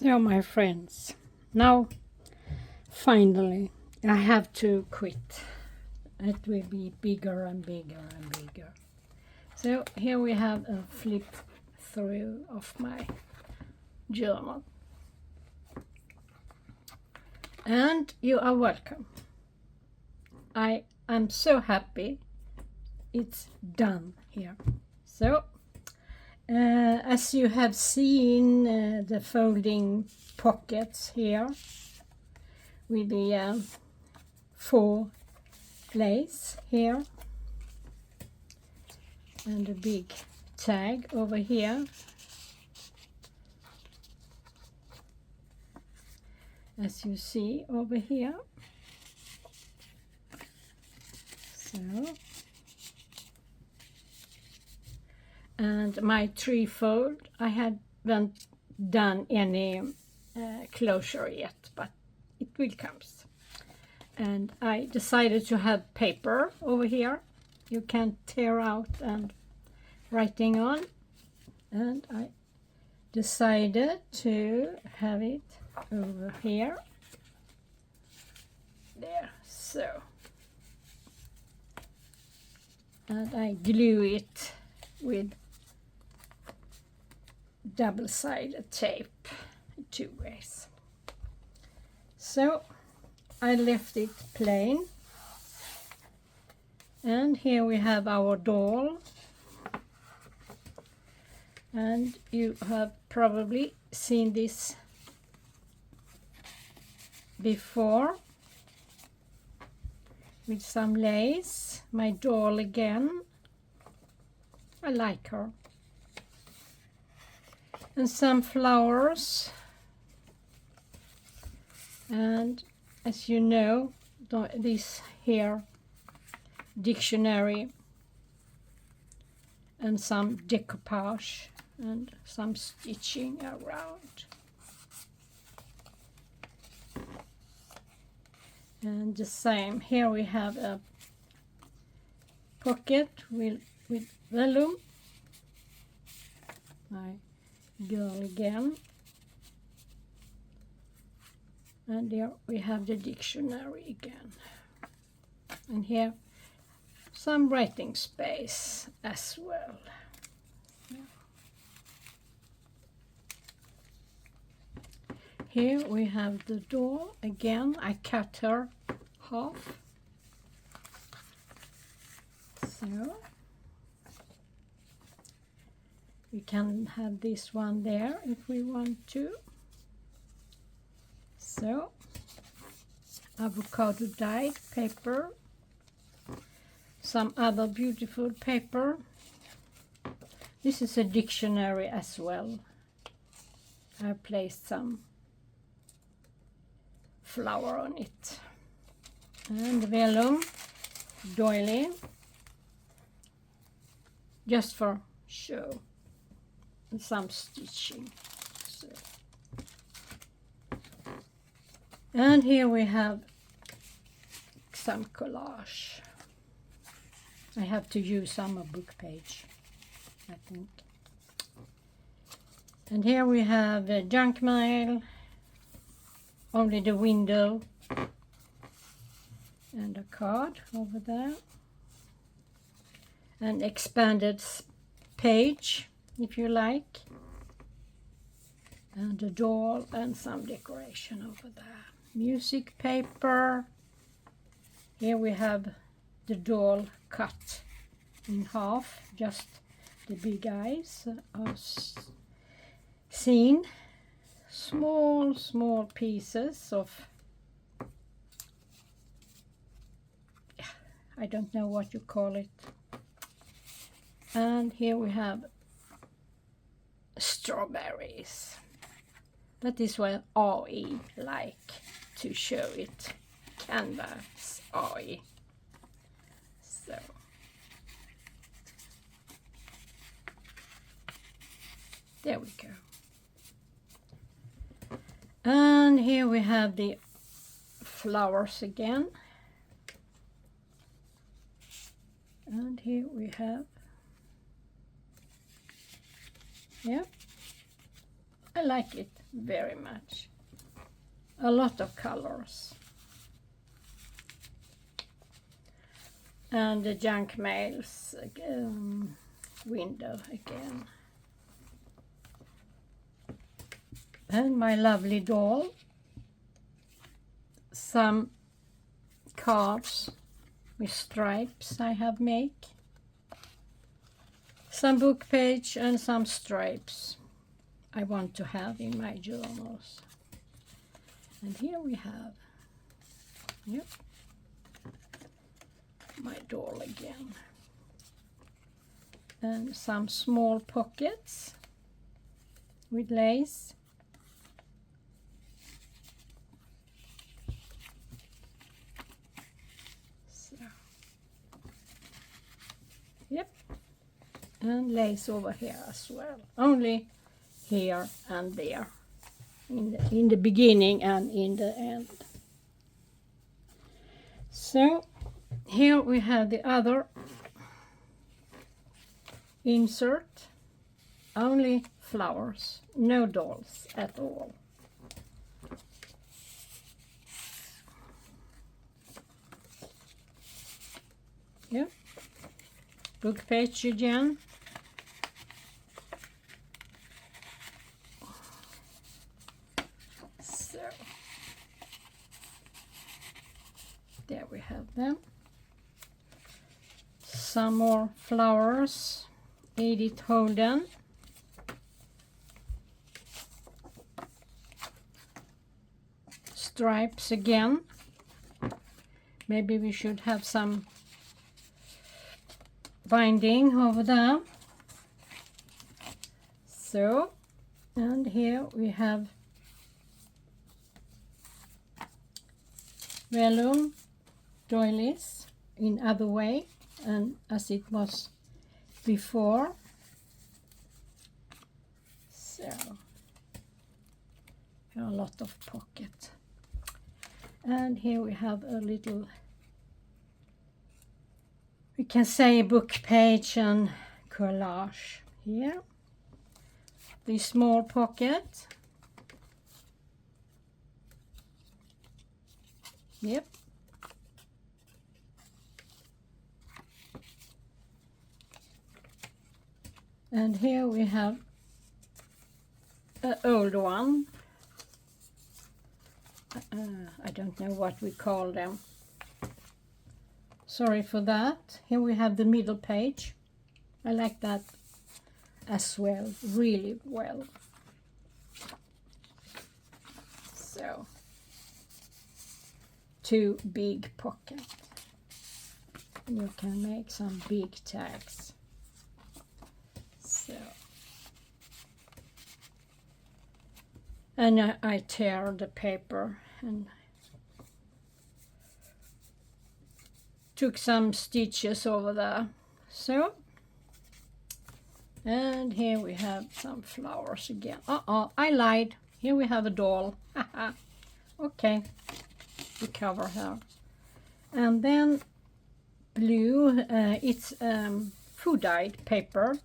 So my friends, now finally I have to quit. It will be bigger and bigger and bigger. So here we have a flip through of my journal. And you are welcome. I am so happy it's done here. So as you have seen the folding pockets here with the 4 lace here and a big tag over here. As you see over here. So, and my 3-fold, I haven't done any closure yet, but it will come. And I decided to have paper over here you can tear out and writing on, and I decided to have it over here. There, so. And I glue it with double-sided tape 2 ways. So I left it plain. And here we have our doll. And you have probably seen this before with some lace. My doll again. I like her. And some flowers. And as you know, this here dictionary and some decoupage and some stitching around. And the same, here we have a pocket with vellum. My girl again. And here we have the dictionary again. And here some writing space as well. Here we have the doll again. I cut her half. So we can have this one there if we want to. So avocado dyed paper. Some other beautiful paper. This is a dictionary as well. I placed some flower on it. And vellum, doily, just for show. And some stitching. So. And here we have some collage. I have to use some book page, I think. And here we have junk mail, only the window, and a card over there. An expanded page, if you like. And a doll and some decoration over there. Music paper. Here we have the doll cut in half, just the big eyes are seen. Small pieces of, I don't know what you call it. And here we have strawberries. That is what I like to show it. Canvas I. So there we go. And here we have the flowers again. And here we have, yeah, I like it. very much. A lot of colors. And the junk mail's window again. And my lovely doll. Some cards with stripes I have made. Some book page and some stripes I want to have in my journals. And here we have, yep, my doll again. And some small pockets with lace. So, yep, and lace over here as well. Only here and there, in the beginning and in the end. So here we have the other insert, only flowers, no dolls at all. Yep, book page again. So there we have them. Some more flowers. Edith Holden. Stripes again. Maybe we should have some binding over there. So, and here we have vellum doilies in other way and as it was before. So a lot of pocket. And here we have a little, we can say, book page and collage here. The small pocket. Yep. And here we have an old one. I don't know what we call them. Sorry for that. Here we have the middle page. I like that as well, really well. So, 2 big pockets. You can make some big tags. So, and I tear the paper and took some stitches over there. So, and here we have some flowers again. I lied. Here we have a doll. Okay, we cover her. And then blue, it's food dyed paper.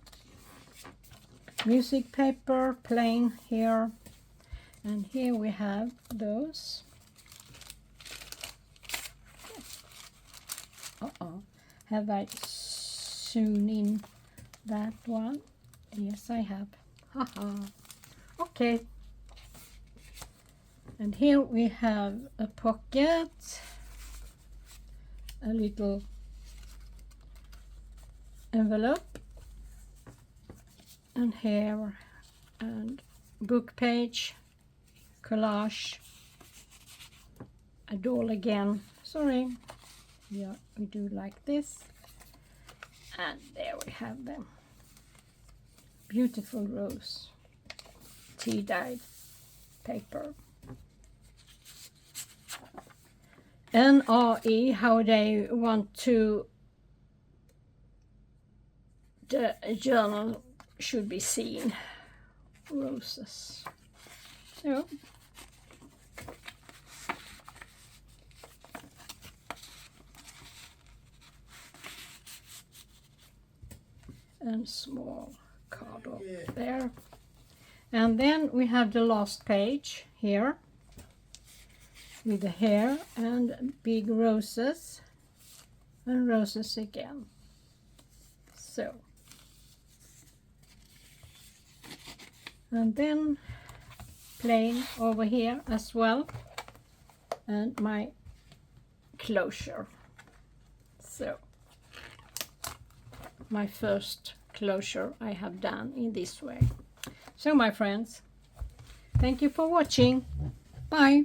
Music paper, plain here. And here we have those. Have I sewn in that one? Yes, I have. Okay. And here we have a pocket, a little envelope, and here, and book page, collage, a doll again. Sorry. Yeah, we do like this. And there we have them. Beautiful rose. Tea-dyed paper. NRE, how they want to, the journal should be seen. Roses. So, and small card up there. And then we have the last page here with the hair and big roses and roses again. So, and then plain over here as well, and my closure. So my first closure I have done in this way. So my friends, thank you for watching. Bye.